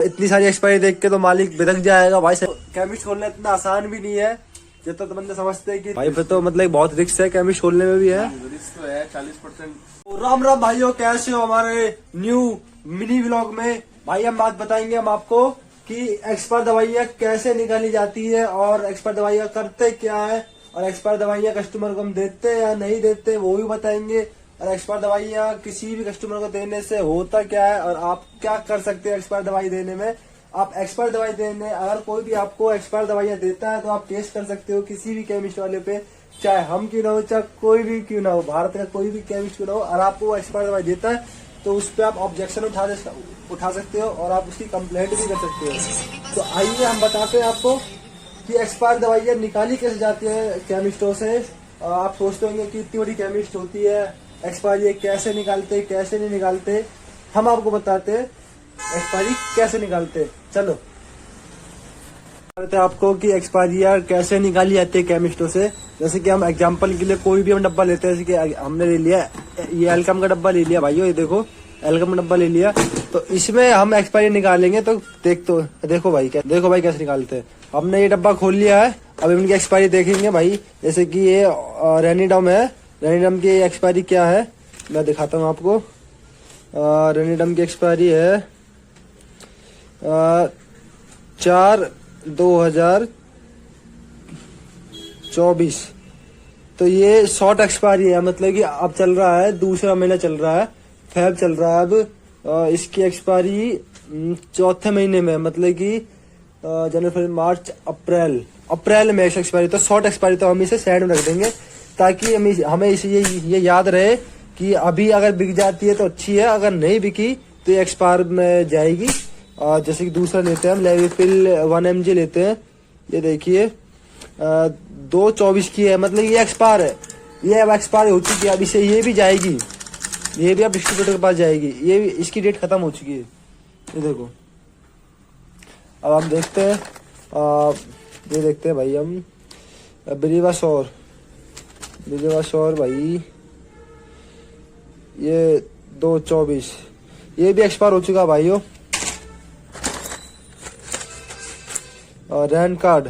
इतनी सारी एक्सपायरी देख के तो मालिक बिदक जाएगा भाई। केमिस्ट खोलना इतना आसान भी नहीं है जितना तो बंदे समझते हैं कि भाई। फिर तो मतलब बहुत रिस्क है केमिस्ट खोलने में भी है। रिस्क तो है 40%। राम राम भाइयों, कैसे हो हमारे न्यू मिनी व्लॉग में। भाई हम बात बताएंगे हम आपको कि एक्सपायर दवाइयाँ कैसे निकाली जाती है और एक्सपायर दवाइयाँ करते क्या है और एक्सपायर दवाइयाँ कस्टमर को हम देते हैं या नहीं देते वो भी बताएंगे। और एक्सपायर दवाइयाँ किसी भी कस्टमर को देने से होता क्या है और आप क्या कर सकते हैं एक्सपायर दवाई देने में। आप एक्सपायर दवाई देने, अगर कोई भी आपको एक्सपायर दवाइयाँ देता है तो आप टेस्ट कर सकते हो किसी भी केमिस्ट वाले पे, चाहे हम क्यों ना हो चाहे कोई भी क्यों ना हो, भारत का कोई भी केमिस्ट क्यों ना हो। और आपको एक्सपायर दवाई देता है तो उस पर आप ऑब्जेक्शन उठा सकते हो और आप उसकी कंप्लेंट भी कर सकते हो। तो आइए हम बताते हैं आपको कि एक्सपायर दवाइयाँ निकाली कैसे जाती है केमिस्टों से। आप सोचते होंगे कि इतनी बड़ी केमिस्ट होती है, एक्सपायरी कैसे निकालते कैसे नहीं निकालते, हम आपको बताते हैं एक्सपायरी कैसे निकालते। चलो बताते हैं आपको कि एक्सपायरी कैसे निकाली जाती है केमिस्टों से। जैसे कि हम एग्जांपल के लिए कोई भी हम डब्बा लेते हैं, जैसे कि हमने ले लिया ये एल्कम का डब्बा ले लिया भाइयों, ये देखो एल्कम का डब्बा ले लिया, तो इसमें हम एक्सपायरी निकालेंगे। तो देखो भाई कैसे निकालते हैं। हमने ये डब्बा खोल लिया है, अब इनकी एक्सपायरी देखेंगे भाई। जैसे कि ये रेनिडम है, रेनिडम की एक्सपायरी क्या है मैं दिखाता हूँ आपको। रेनिडम की एक्सपायरी है 4/2024। तो ये शॉर्ट एक्सपायरी है, मतलब कि अब चल रहा है दूसरा महीना चल रहा है, फेब चल रहा है अब। इसकी एक्सपायरी चौथे महीने में, मतलब कि जनवरी फरवरी मार्च अप्रैल में एक्सपायरी। तो शॉर्ट एक्सपायरी तो हम इसे साइड में रख देंगे ताकि हमें ये याद रहे कि अभी अगर बिक जाती है तो अच्छी है, अगर नहीं बिकी तो ये एक्सपायर में जाएगी। जैसे कि दूसरा लेते हैं हम लेविफिल 1 mg लेते हैं, ये देखिए 2/24 की है, मतलब ये एक्सपायर है, ये अब एक्सपायर हो चुकी है। अब इसे ये भी जाएगी, ये भी अब डिस्ट्रीब्यूटर के पास जाएगी, ये भी इसकी डेट खत्म हो चुकी है। ये देखो अब हम देखते हैं, ये देखते हैं भाई हम बिलीवाशोर भाई, ये 2/24 ये भी एक्सपायर हो चुका भाइयों। और रैन कार्ड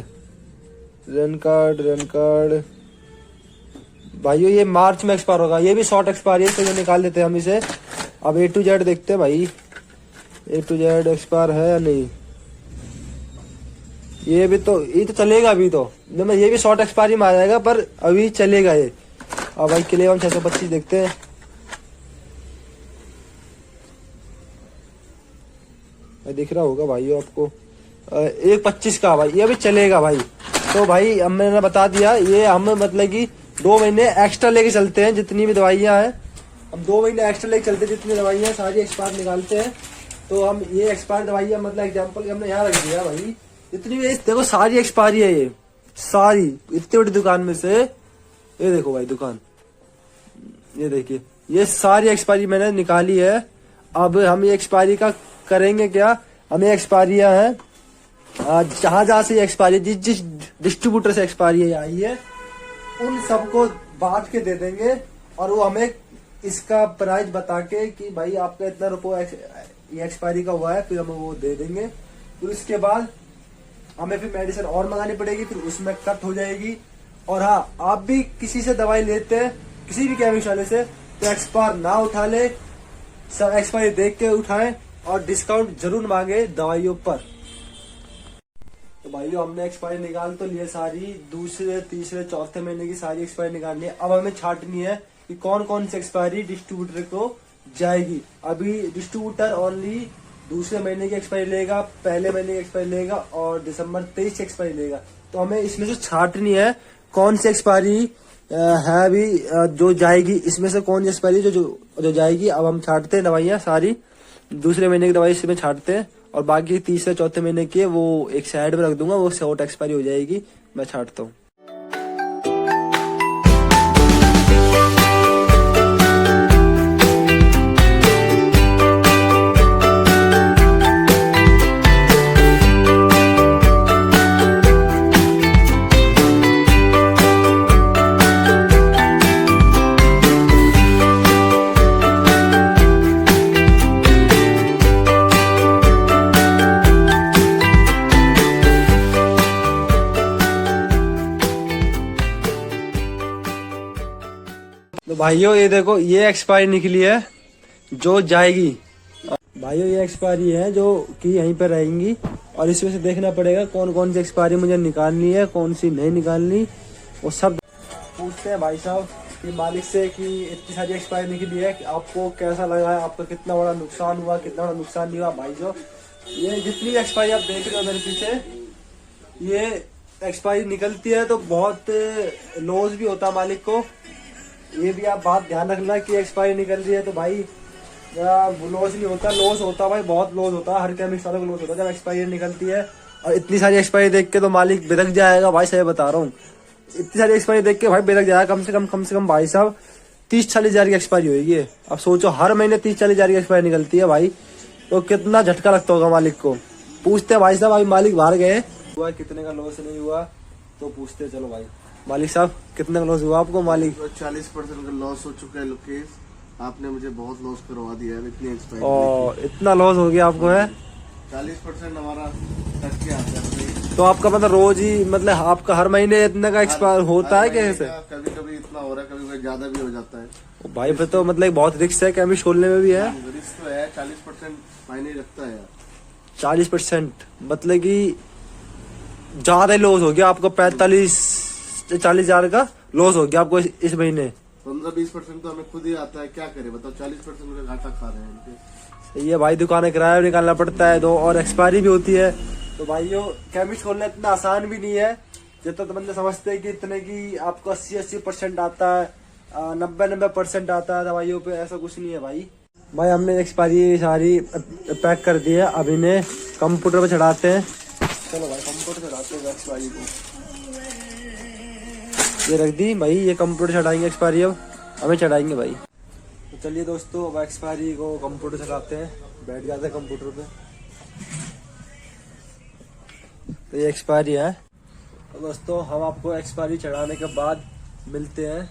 भाइयों ये मार्च में एक्सपायर होगा, ये भी शॉर्ट एक्सपायर है, तो ये निकाल देते हैं हम इसे। अब A to Z देखते हैं भाई, A to Z एक्सपायर है या नहीं। ये तो चलेगा अभी, तो ये भी शॉर्ट एक्सपायरी में आ जाएगा पर अभी चलेगा ये। अब भाई क्लेम 625 देखते हैं, दिख रहा होगा भाई आपको 1/25 का भाई, ये भी चलेगा भाई। तो भाई हम मैंने बता दिया, ये हम मतलब कि 2 महीने एक्स्ट्रा लेके चलते हैं जितनी भी दवाइयाँ हैं, हम 2 महीने एक्स्ट्रा लेके चलते हैं जितनी दवाइयाँ सारी एक्सपायर निकालते हैं। तो हम ये एक्सपायर दवाइयाँ मतलब एग्जाम्पल हमने यहाँ रख दिया भाई, जितनी भी देखो सारी एक्सपायरी है, ये सारी इतनी बड़ी दुकान में से, ये देखो भाई दुकान, ये देखिए ये सारी एक्सपायरी मैंने निकाली है। अब हम ये एक्सपायरी का करेंगे क्या, हमें एक्सपायरियां हैं जहां से एक्सपायरी जिस डिस्ट्रीब्यूटर से एक्सपायरी आई है उन सबको बांट के दे देंगे और वो हमें इसका प्राइस बता के कि भाई आपका इतना रुपये ये एक्सपायरी का हुआ है, फिर हमें वो दे देंगे। फिर उसके बाद हमें फिर मेडिसिन और मंगानी पड़ेगी, फिर उसमें कट हो जाएगी। और हाँ, आप भी किसी से दवाई लेते हैं किसी भी केमिस्ट वाले से तो एक्सपायर ना उठा ले, सब एक्सपायरी देख के उठाएं और डिस्काउंट जरूर मांगे दवाइयों पर। तो भाइयों हमने एक्सपायरी निकाल तो लिए सारी, दूसरे तीसरे चौथे महीने की सारी एक्सपायरी निकालनी है। अब हमें छांटनी है कि कौन कौन सी एक्सपायरी डिस्ट्रीब्यूटर को जाएगी। अभी डिस्ट्रीब्यूटर ओनली दूसरे महीने की एक्सपायरी लेगा, पहले महीने की एक्सपायरी लेगा और दिसंबर 23 की एक्सपायरी लेगा। तो हमें इसमें से छांटनी है कौन सी एक्सपायरी है अभी जो जाएगी, इसमें से कौन सी एक्सपायरी जो जाएगी। अब हम छांटते हैं दवाइयाँ सारी, दूसरे महीने की दवाई इसमें छांटते हैं और बाकी तीसरे चौथे महीने की वो एक साइड में रख दूंगा, वो शॉर्ट एक्सपायरी हो जाएगी, मैं छांटता हूँ। भाइयों ये देखो, ये एक्सपायरी निकली है जो जाएगी। भाइयों ये एक्सपायरी है जो कि यहीं पर रहेंगी, और इसमें से देखना पड़ेगा कौन कौन सी एक्सपायरी मुझे निकालनी है, कौन सी नहीं निकालनी, वो सब पूछते हैं भाई साहब कि मालिक से कि इतनी सारी एक्सपायरी निकली है, कि आपको कैसा लगा है, आपका कितना बड़ा नुकसान हुआ, कितना बड़ा नुकसान नहीं हुआ। भाई जो ये जितनी एक्सपायरी आप देख रहे हो मेरे पीछे, ये एक्सपायरी निकलती है तो बहुत लॉस भी होता है मालिक को। ये भी आप बात ध्यान रखना कि एक्सपायरी निकल रही है तो भाई लॉस नहीं होता, लॉस होता है भाई, बहुत लॉस होता है, हर केमिस्ट वालों को लॉस होता है जब एक्सपायरी निकलती है। और इतनी सारी एक्सपायरी देख के तो मालिक बिदक जाएगा भाई, सही बता रहा हूँ। इतनी सारी एक्सपायरी देख के भाई बिदक जाएगा। कम से कम भाई साहब 30-40 हजार की एक्सपायरी होगी। अब सोचो हर महीने 30-40 हजार की एक्सपायरी निकलती है भाई, तो कितना झटका लगता होगा मालिक को। पूछते हैं भाई साहब, अभी मालिक बाहर गए, हुआ कितने का लॉस नहीं हुआ तो पूछते चलो भाई। मालिक साहब कितने का लॉस हुआ आपको? मालिक 40% का लॉस हो चुका है लोकेश, आपने मुझे बहुत लॉस करवा दिया है इतनी एक्सपायरी। और इतना लॉस हो गया आपको है? 40% हमारा कट के आता है। तो आपका मतलब रोज ही, मतलब आपका हर महीने इतने का एक्सपायर होता है कैसे? कभी कभी इतना हो रहा है, कभी कभी ज्यादा भी हो जाता है भाई फिर तो मतलब बहुत रिस्क है केमिस्ट खोलने में भी है। रिस्क तो है, 40% मायने रखता है यार। 40% मतलब कि ज्यादा लॉस हो गया आपको। 45-40 हजार का लॉस हो गया आपको इस महीने। 15-20% तो हमें खुद ही आता है, क्या करे बताओ। 40% का घाटा खा रहे हैं इनके। ये भाई दुकानें किराया भी निकालना पड़ता है दो, और एक्सपायरी भी होती है। तो भाइयों केमिस्ट खोलना इतना आसान भी नहीं है जितना तो बंदे समझते हैं कि इतने की आपको 80% आता है, 90% आता है दवाइयों पे। ऐसा कुछ नहीं है भाई। भाई हमने एक्सपायरी सारी पैक कर दी है, अब इन्हें कंप्यूटर पे चढ़ाते हैं। चलो भाई कंप्यूटर चढ़ाते हैं एक्सपायरी को। ये रख दी भाई, ये कंप्यूटर चढ़ाएंगे एक्सपायरी, अब हमें चढ़ाएंगे भाई। तो चलिए दोस्तों अब एक्सपायरी को कंप्यूटर चलाते हैं, बैठ जाते हैं कंप्यूटर पे। तो ये एक्सपायरी है। तो दोस्तों हम आपको एक्सपायरी चढ़ाने के बाद मिलते हैं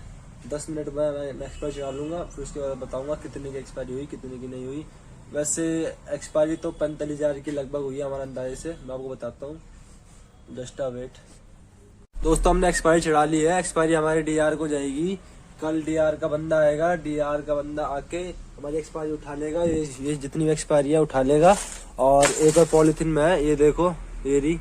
10 मिनट में। मैं एक्सपायरी चढ़ा लूँगा, फिर उसके बाद बताऊँगा कितने की एक्सपायरी हुई कितने की नहीं हुई। वैसे एक्सपायरी तो 45 हजार की लगभग हुई है हमारे अंदाजे से, मैं आपको बताता हूँ। Just a wait. दोस्तों हमने एक्सपायरी चढ़ा ली है। एक्सपायरी हमारी डीआर को जाएगी। कल डीआर का बंदा आएगा, डीआर का बंदा आके हमारी एक्सपायरी उठा लेगा। ये जितनी भी एक्सपायरी है उठा लेगा। और एक और पॉलिथीन में है, ये देखो ये रही,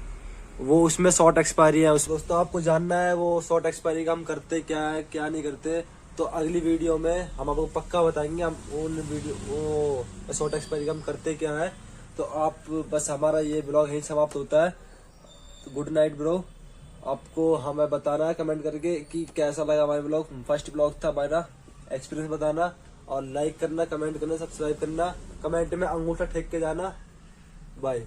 वो उसमें शॉर्ट एक्सपायरी है। दोस्तों आपको जानना है वो शॉर्ट एक्सपायरी का हम करते क्या है क्या नहीं करते, तो अगली वीडियो में हम आपको पक्का बताएंगे हम उन वीडियो वो शॉर्ट एक्सपायरी का हम करते क्या है। तो आप बस, हमारा ये ब्लॉग यहीं समाप्त होता है। तो गुड नाइट ब्रो। आपको हमें बताना है कमेंट करके कि कैसा लगा हमारा ब्लॉग। फर्स्ट ब्लॉग था हमारा, एक्सपीरियंस बताना, और लाइक करना, कमेंट करना, सब्सक्राइब करना, कमेंट में अंगूठा ठेक के जाना। बाय।